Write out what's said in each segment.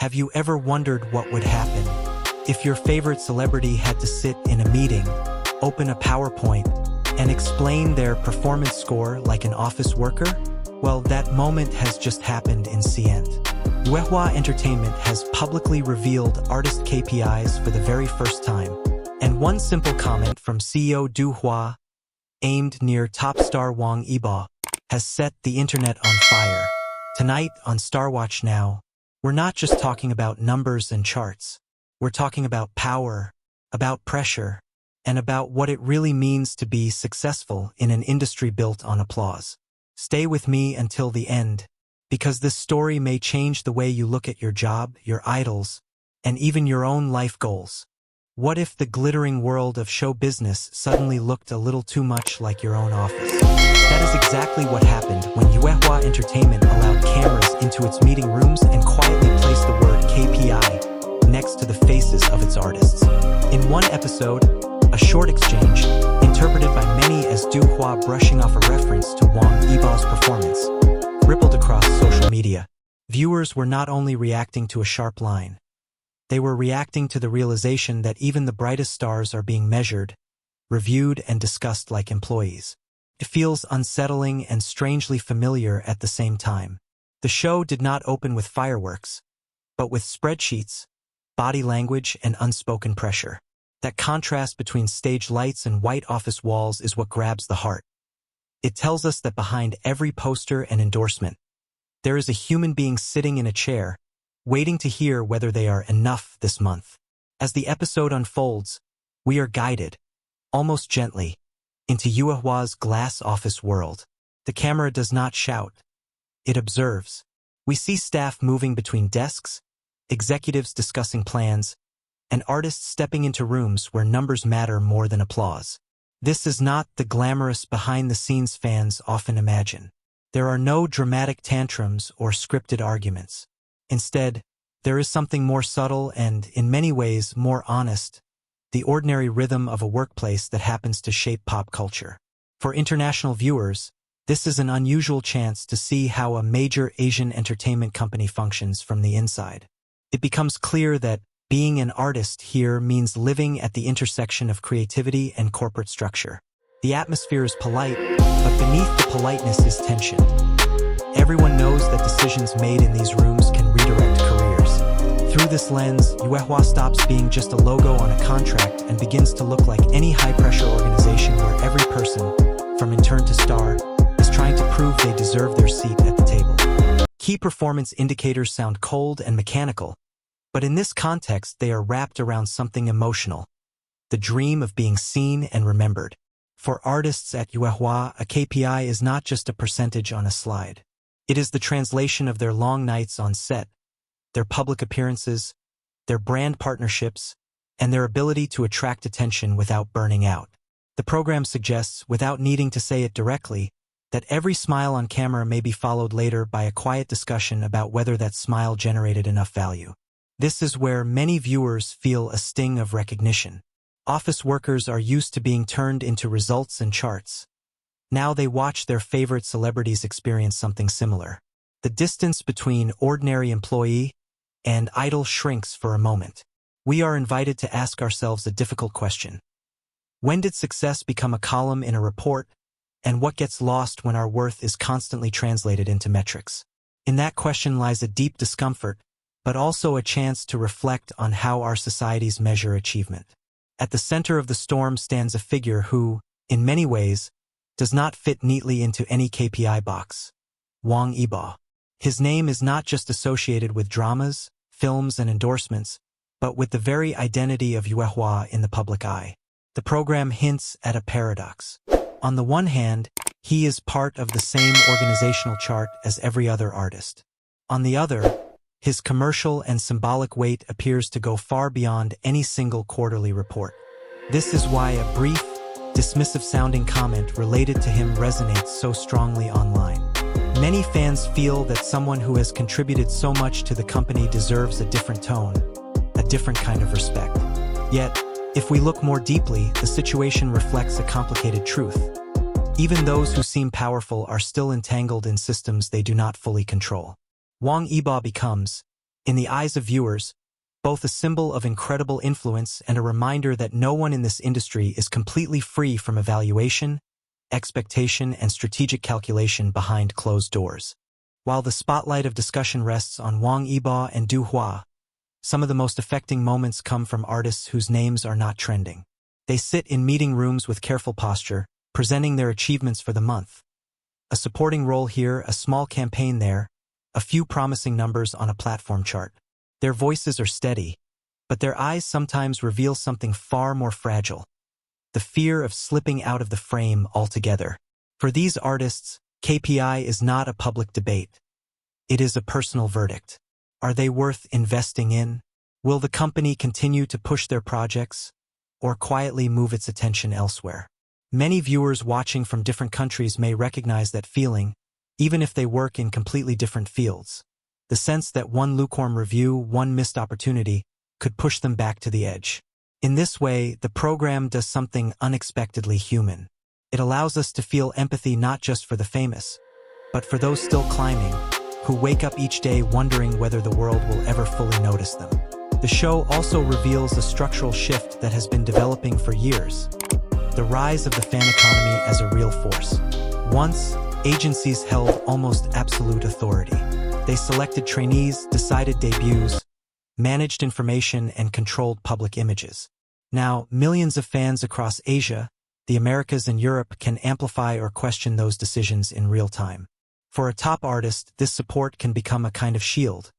Have you ever wondered what would happen if your favorite celebrity had to sit in a meeting, open a PowerPoint, and explain their performance score like an office worker? Well, that moment has just happened in Cient. Yuehua Entertainment has publicly revealed artist KPIs for the very first time, and one simple comment from CEO Du Hua, aimed near top star Wang Yibo, has set the internet on fire. Tonight on StarWatch Now, we're not just talking about numbers and charts. We're talking about power, about pressure, and about what it really means to be successful in an industry built on applause. Stay with me until the end, because this story may change the way you look at your job, your idols, and even your own life goals. What if the glittering world of show business suddenly looked a little too much like your own office? That is exactly what happened when Yuehua Entertainment allowed cameras into its meeting rooms and quietly placed the word KPI next to the faces of its artists. In one episode, a short exchange, interpreted by many as Du Hua brushing off a reference to Wang Yibo's performance, rippled across social media. Viewers were not only reacting to a sharp line, they were reacting to the realization that even the brightest stars are being measured, reviewed, and discussed like employees. It feels unsettling and strangely familiar at the same time. The show did not open with fireworks, but with spreadsheets, body language, and unspoken pressure. That contrast between stage lights and white office walls is what grabs the heart. It tells us that behind every poster and endorsement, there is a human being sitting in a chair, waiting to hear whether they are enough this month. As the episode unfolds, we are guided, almost gently, into Yuehua's glass office world. The camera does not shout. It observes. We see staff moving between desks, executives discussing plans, and artists stepping into rooms where numbers matter more than applause. This is not the glamorous behind-the-scenes fans often imagine. There are no dramatic tantrums or scripted arguments. Instead, there is something more subtle and, in many ways, more honest, the ordinary rhythm of a workplace that happens to shape pop culture. For international viewers, this is an unusual chance to see how a major Asian entertainment company functions from the inside. It becomes clear that being an artist here means living at the intersection of creativity and corporate structure. The atmosphere is polite, but beneath the politeness is tension. Everyone knows that decisions made in these rooms can redirect careers. Through this lens, Yuehua stops being just a logo on a contract and begins to look like any high-pressure organization where every person, from intern to star, is trying to prove they deserve their seat at the table. Key performance indicators sound cold and mechanical, but in this context they are wrapped around something emotional, the dream of being seen and remembered. For artists at Yuehua, a KPI is not just a percentage on a slide. It is the translation of their long nights on set, their public appearances, their brand partnerships, and their ability to attract attention without burning out. The program suggests, without needing to say it directly, that every smile on camera may be followed later by a quiet discussion about whether that smile generated enough value. This is where many viewers feel a sting of recognition. Office workers are used to being turned into results and charts. Now they watch their favorite celebrities experience something similar. The distance between ordinary employee and idol shrinks for a moment. We are invited to ask ourselves a difficult question. When did success become a column in a report, and what gets lost when our worth is constantly translated into metrics? In that question lies a deep discomfort, but also a chance to reflect on how our societies measure achievement. At the center of the storm stands a figure who, in many ways, does not fit neatly into any KPI box. Wang Yibo. His name is not just associated with dramas, films, and endorsements, but with the very identity of Yuehua in the public eye. The program hints at a paradox. On the one hand, he is part of the same organizational chart as every other artist. On the other, his commercial and symbolic weight appears to go far beyond any single quarterly report. This is why a brief, dismissive-sounding comment related to him resonates so strongly online. Many fans feel that someone who has contributed so much to the company deserves a different tone, a different kind of respect. Yet, if we look more deeply, the situation reflects a complicated truth. Even those who seem powerful are still entangled in systems they do not fully control. Wang Yibo becomes, In the eyes of viewers, both a symbol of incredible influence and a reminder that no one in this industry is completely free from evaluation, expectation, and strategic calculation behind closed doors. While the spotlight of discussion rests on Wang Yibo and Yuehua, some of the most affecting moments come from artists whose names are not trending. They sit in meeting rooms with careful posture, presenting their achievements for the month. A supporting role here, a small campaign there, a few promising numbers on a platform chart. Their voices are steady, but their eyes sometimes reveal something far more fragile: the fear of slipping out of the frame altogether. For these artists, KPI is not a public debate. It is a personal verdict. Are they worth investing in? Will the company continue to push their projects, or quietly move its attention elsewhere? Many viewers watching from different countries may recognize that feeling, even if they work in completely different fields. The sense that one lukewarm review, one missed opportunity, could push them back to the edge. In this way, the program does something unexpectedly human. It allows us to feel empathy not just for the famous, but for those still climbing, who wake up each day wondering whether the world will ever fully notice them. The show also reveals a structural shift that has been developing for years: the rise of the fan economy as a real force. Once, agencies held almost absolute authority. They selected trainees, decided debuts, managed information, and controlled public images. Now, millions of fans across Asia, the Americas, and Europe can amplify or question those decisions in real time. For a top artist, this support can become a kind of shield.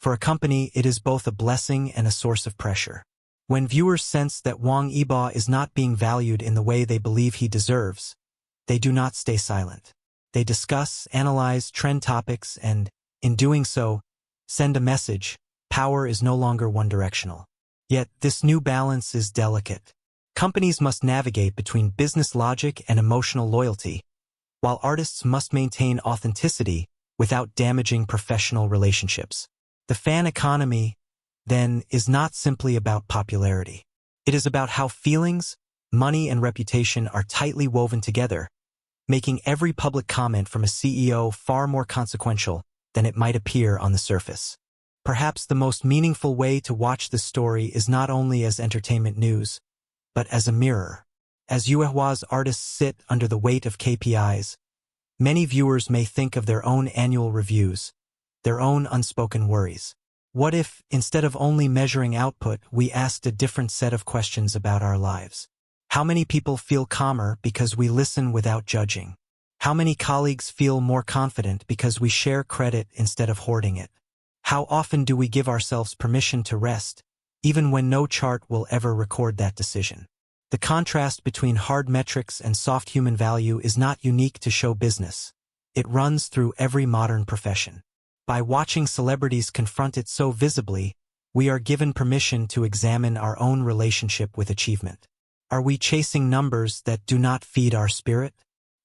For a company, it is both a blessing and a source of pressure. When viewers sense that Wang Yibo is not being valued in the way they believe he deserves, they do not stay silent. They discuss, analyze trend topics, and, in doing so, send a message: power is no longer one-directional. Yet, this new balance is delicate. Companies must navigate between business logic and emotional loyalty, while artists must maintain authenticity without damaging professional relationships. The fan economy, then, is not simply about popularity. It is about how feelings, money, and reputation are tightly woven together, making every public comment from a CEO far more consequential than it might appear on the surface. Perhaps the most meaningful way to watch this story is not only as entertainment news, but as a mirror. As Yuehua's artists sit under the weight of KPIs, many viewers may think of their own annual reviews, their own unspoken worries. What if, instead of only measuring output, we asked a different set of questions about our lives? How many people feel calmer because we listen without judging? How many colleagues feel more confident because we share credit instead of hoarding it? How often do we give ourselves permission to rest, even when no chart will ever record that decision? The contrast between hard metrics and soft human value is not unique to show business. It runs through every modern profession. By watching celebrities confront it so visibly, we are given permission to examine our own relationship with achievement. Are we chasing numbers that do not feed our spirit?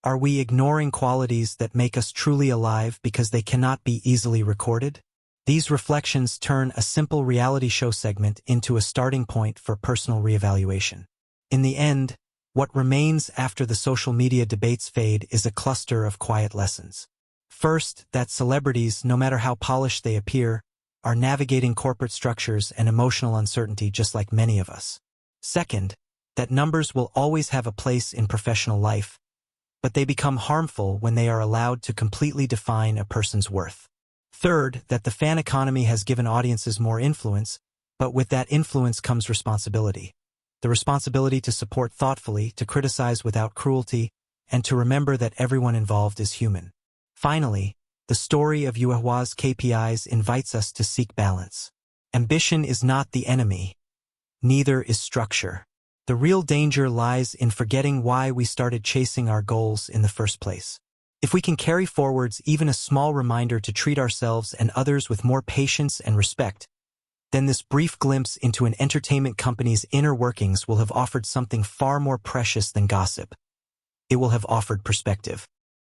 Are we ignoring qualities that make us truly alive because they cannot be easily recorded? These reflections turn a simple reality show segment into a starting point for personal reevaluation. In the end, what remains after the social media debates fade is a cluster of quiet lessons. First, that celebrities, no matter how polished they appear, are navigating corporate structures and emotional uncertainty just like many of us. Second, that numbers will always have a place in professional life, but they become harmful when they are allowed to completely define a person's worth. Third, that the fan economy has given audiences more influence, but with that influence comes responsibility. The responsibility to support thoughtfully, to criticize without cruelty, and to remember that everyone involved is human. Finally, the story of Yuehua's KPIs invites us to seek balance. Ambition is not the enemy. Neither is structure. The real danger lies in forgetting why we started chasing our goals in the first place. If we can carry forwards even a small reminder to treat ourselves and others with more patience and respect, then this brief glimpse into an entertainment company's inner workings will have offered something far more precious than gossip. It will have offered perspective.